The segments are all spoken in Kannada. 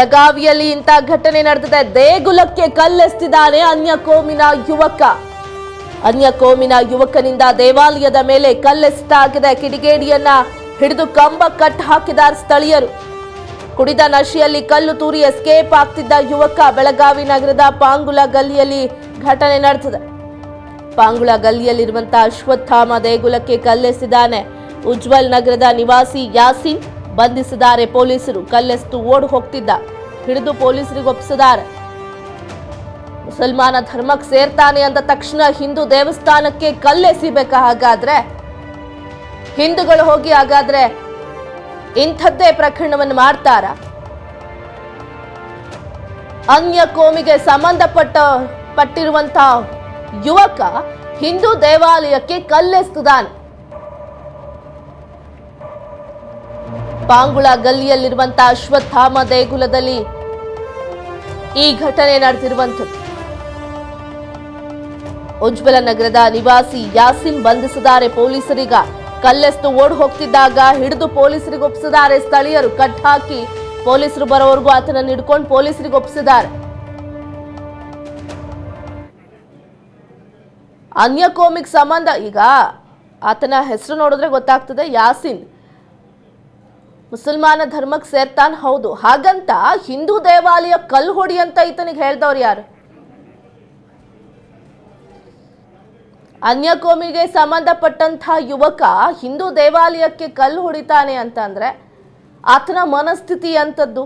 ಬೆಳಗಾವಿಯಲ್ಲಿ ಇಂಥ ಘಟನೆ ನಡೆದಿದೆ. ದೇಗುಲಕ್ಕೆ ಕಲ್ಲೆಸೆದಿದ್ದಾನೆ ಅನ್ಯ ಕೋಮಿನ ಯುವಕನಿಂದ ದೇವಾಲಯದ ಮೇಲೆ ಕಲ್ಲೆಸೆದಾಗಿದೆ. ಕಿಡಿಗೇಡಿಯನ್ನ ಹಿಡಿದು ಕಂಬ ಕಟ್ ಹಾಕಿದ್ದಾರೆ ಸ್ಥಳೀಯರು. ಕುಡಿದ ನಶೆಯಲ್ಲಿ ಕಲ್ಲು ತೂರಿ ಎಸ್ಕೇಪ್ ಆಗ್ತಿದ್ದ ಯುವಕ. ಬೆಳಗಾವಿ ನಗರದ ಪಾಂಗುಲ ಗಲ್ಲಿಯಲ್ಲಿ ಘಟನೆ ನಡೆದಿದೆ. ಪಾಂಗುಳ ಗಲ್ಲಿಯಲ್ಲಿರುವಂತಹ ಅಶ್ವತ್ಥಾಮ ದೇಗುಲಕ್ಕೆ ಕಲ್ಲೆಸೆದಿದ್ದಾನೆ. ಉಜ್ವಲ್ ನಗರದ ನಿವಾಸಿ ಯಾಸಿನ್ ಬಂಧಿಸಿದ್ದಾರೆ ಪೊಲೀಸರು. ಕಲ್ಲೆಸೆದು ಓಡಿ ಹೋಗ್ತಿದ್ದ, ಹಿಡಿದು ಪೊಲೀಸರಿಗೆ ಒಪ್ಪಿಸಿದ್ದಾರೆ. ಮುಸಲ್ಮಾನ ಧರ್ಮಕ್ಕೆ ಸೇರ್ತಾನೆ ಅಂದ ತಕ್ಷಣ ಹಿಂದೂ ದೇವಸ್ಥಾನಕ್ಕೆ ಕಲ್ಲೆಸಿಬೇಕಾ? ಹಾಗಾದ್ರೆ ಹಿಂದೂಗಳು ಹೋಗಿ ಹಾಗಾದ್ರೆ ಇಂಥದ್ದೇ ಪ್ರಕರಣವನ್ನು ಮಾಡ್ತಾರ? ಅನ್ಯ ಕೋಮಿಗೆ ಸಂಬಂಧಪಟ್ಟಿರುವಂತಹ ಯುವಕ ಹಿಂದೂ ದೇವಾಲಯಕ್ಕೆ ಕಲ್ಲೆಸೆದಿದ್ದಾನೆ. ಪಾಂಗುಳ ಗಲ್ಲಿಯಲ್ಲಿರುವಂತಹ ಅಶ್ವತ್ಥಾಮ ದೇಗುಲದಲ್ಲಿ ಈ ಘಟನೆ ನಡೆದಿರುವಂಥದ್ದು. ಉಜ್ವಲ ನಗರದ ನಿವಾಸಿ ಯಾಸಿನ್ ಬಂಧಿಸಿದ್ದಾರೆ ಪೊಲೀಸರೀಗ. ಕಲ್ಲೆಸೆದು ಓಡಿ ಹೋಗ್ತಿದ್ದಾಗ ಹಿಡಿದು ಪೊಲೀಸರಿಗೆ ಒಪ್ಪಿಸಿದ್ದಾರೆ ಸ್ಥಳೀಯರು. ಕಟ್ ಹಾಕಿ ಪೊಲೀಸರು ಬರೋವರೆಗೂ ಆತನನ್ನು ಹಿಡ್ಕೊಂಡು ಪೊಲೀಸರಿಗೆ ಒಪ್ಪಿಸಿದ್ದಾರೆ. ಅನ್ಯ ಕೋಮಿಕ್ ಸಂಬಂಧ, ಈಗ ಆತನ ಹೆಸರು ನೋಡಿದ್ರೆ ಗೊತ್ತಾಗ್ತದೆ, ಯಾಸಿನ್ ಮುಸಲ್ಮಾನ ಧರ್ಮಕ್ಕೆ ಸೇರ್ತಾನ್. ಹೌದು, ಹಾಗಂತ ಹಿಂದೂ ದೇವಾಲಯ ಕಲ್ಲು ಹೊಡಿ ಅಂತ ಈತನಿಗೆ ಹೇಳ್ದವ್ರು ಯಾರು? ಅನ್ಯ ಕೋಮಿಗೆ ಸಂಬಂಧಪಟ್ಟಂತಹ ಯುವಕ ಹಿಂದೂ ದೇವಾಲಯಕ್ಕೆ ಕಲ್ಲು ಹೊಡಿತಾನೆ ಅಂತಂದ್ರೆ ಆತನ ಮನಸ್ಥಿತಿ ಅಂತದ್ದು.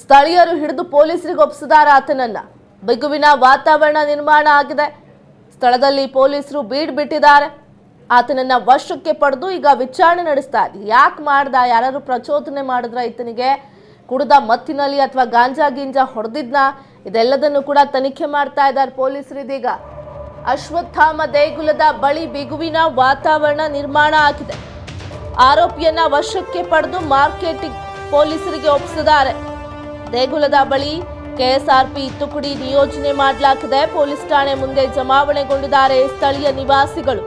ಸ್ಥಳೀಯರು ಹಿಡಿದು ಪೊಲೀಸರಿಗೆ ಒಪ್ಪಿಸಿದ್ದಾರೆ ಆತನನ್ನ. ಬಿಗುವಿನ ವಾತಾವರಣ ನಿರ್ಮಾಣ ಆಗಿದೆ. ಸ್ಥಳದಲ್ಲಿ ಪೊಲೀಸರು ಬೀಡ್ ಬಿಟ್ಟಿದ್ದಾರೆ. ಆತನನ್ನ ವಶಕ್ಕೆ ಪಡೆದು ಈಗ ವಿಚಾರಣೆ ನಡೆಸ್ತಾ ಇದೆ. ಯಾಕೆ ಮಾಡ್ದ? ಯಾರು ಪ್ರಚೋದನೆ ಮಾಡಿದ್ರ ಈತನಿಗೆ? ಕುಡಿದ ಮತ್ತಿನಲ್ಲಿ ಅಥವಾ ಗಾಂಜಾ ಗಿಂಜಾ ಹೊಡೆದಿದ್ನ? ಇದೆಲ್ಲದನ್ನು ಕೂಡ ತನಿಖೆ ಮಾಡ್ತಾ ಇದ್ದಾರೆ ಪೊಲೀಸರು. ಇದೀಗ ಅಶ್ವತ್ಥಾಮ ದೇಗುಲದ ಬಳಿ ಬಿಗುವಿನ ವಾತಾವರಣ ನಿರ್ಮಾಣ ಆಗಿದೆ. ಆರೋಪಿಯನ್ನ ವಶಕ್ಕೆ ಪಡೆದು ಮಾರ್ಕೆಟಿಂಗ್ ಪೊಲೀಸರಿಗೆ ಒಪ್ಪಿಸಿದ್ದಾರೆ. ದೇಗುಲದ ಬಳಿ ಕೆಎಸ್ಆರ್ಪಿ ತುಕಡಿ ನಿಯೋಜನೆ ಮಾಡಲಾಗಿದೆ. ಪೊಲೀಸ್ ಠಾಣೆ ಮುಂದೆ ಜಮಾವಣೆಗೊಂಡಿದ್ದಾರೆ ಸ್ಥಳೀಯ ನಿವಾಸಿಗಳು.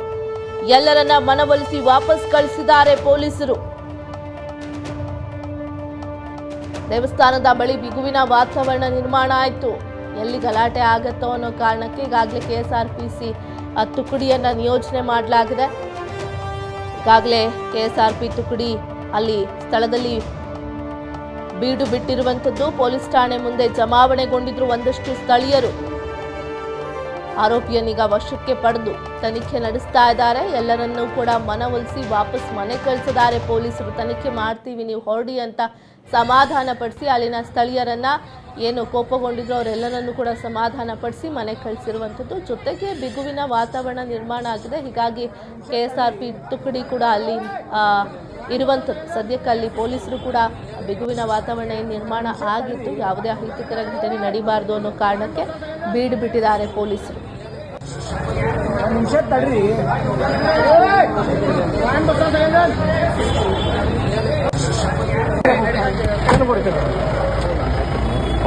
ಎಲ್ಲರನ್ನ ಮನವೊಲಿಸಿ ವಾಪಸ್ ಕಳಿಸಿದ್ದಾರೆ ಪೊಲೀಸರು. ದೇವಸ್ಥಾನದ ಬಳಿ ಬಿಗುವಿನ ವಾತಾವರಣ ನಿರ್ಮಾಣ ಆಯಿತು. ಎಲ್ಲಿ ಗಲಾಟೆ ಆಗತ್ತೋ ಅನ್ನೋ ಕಾರಣಕ್ಕೆ ಈಗಾಗಲೇ ಕೆಎಸ್ಆರ್ಪಿಸಿ ತುಕಡಿಯನ್ನ ನಿಯೋಜನೆ ಮಾಡಲಾಗಿದೆ. ಈಗಾಗಲೇ ಕೆಎಸ್ಆರ್ಪಿ ತುಕಡಿ ಅಲ್ಲಿ ಸ್ಥಳದಲ್ಲಿ ಬೀಡು ಬಿಟ್ಟಿರುವಂಥದ್ದು. ಪೊಲೀಸ್ ಠಾಣೆ ಮುಂದೆ ಜಮಾವಣೆಗೊಂಡಿದ್ರು ಒಂದಷ್ಟು ಸ್ಥಳೀಯರು. ಆರೋಪಿಯನ್ನೀಗ ವಶಕ್ಕೆ ಪಡೆದು ತನಿಖೆ ನಡೆಸ್ತಾ ಇದ್ದಾರೆ. ಎಲ್ಲರನ್ನೂ ಕೂಡ ಮನವೊಲಿಸಿ ವಾಪಸ್ ಮನೆ ಕಳಿಸಿದ್ದಾರೆ ಪೊಲೀಸರು. ತನಿಖೆ ಮಾಡ್ತೀವಿ, ನೀವು ಹೊರಡಿ ಅಂತ ಸಮಾಧಾನ ಪಡಿಸಿ ಅಲ್ಲಿನ ಸ್ಥಳೀಯರನ್ನ ಏನು ಕೋಪಗೊಂಡಿದ್ರು ಅವರೆಲ್ಲರನ್ನೂ ಕೂಡ ಸಮಾಧಾನ ಪಡಿಸಿ ಮನೆ ಕಳಿಸಿರುವಂಥದ್ದು. ಜೊತೆಗೆ ಬಿಗುವಿನ ವಾತಾವರಣ ನಿರ್ಮಾಣ ಆಗಿದೆ. ಹೀಗಾಗಿ ಕೆಎಸ್ಆರ್ಪಿ ತುಕಡಿ ಕೂಡ ಅಲ್ಲಿ ಇರುವಂಥದ್ದು. ಸದ್ಯಕ್ಕೆ ಅಲ್ಲಿ ಪೊಲೀಸರು ಕೂಡ ಬಿಗುವಿನ ವಾತಾವರಣ ನಿರ್ಮಾಣ ಆಗಿತ್ತು. ಯಾವುದೇ ಅಹಿತಕರ ಘಟನೆ ನಡೀಬಾರ್ದು ಅನ್ನೋ ಕಾರಣಕ್ಕೆ ಬೀಡು ಬಿಟ್ಟಿದ್ದಾರೆ ಪೊಲೀಸರು.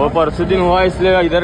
और परसों दिन हुआ इसलिए इधर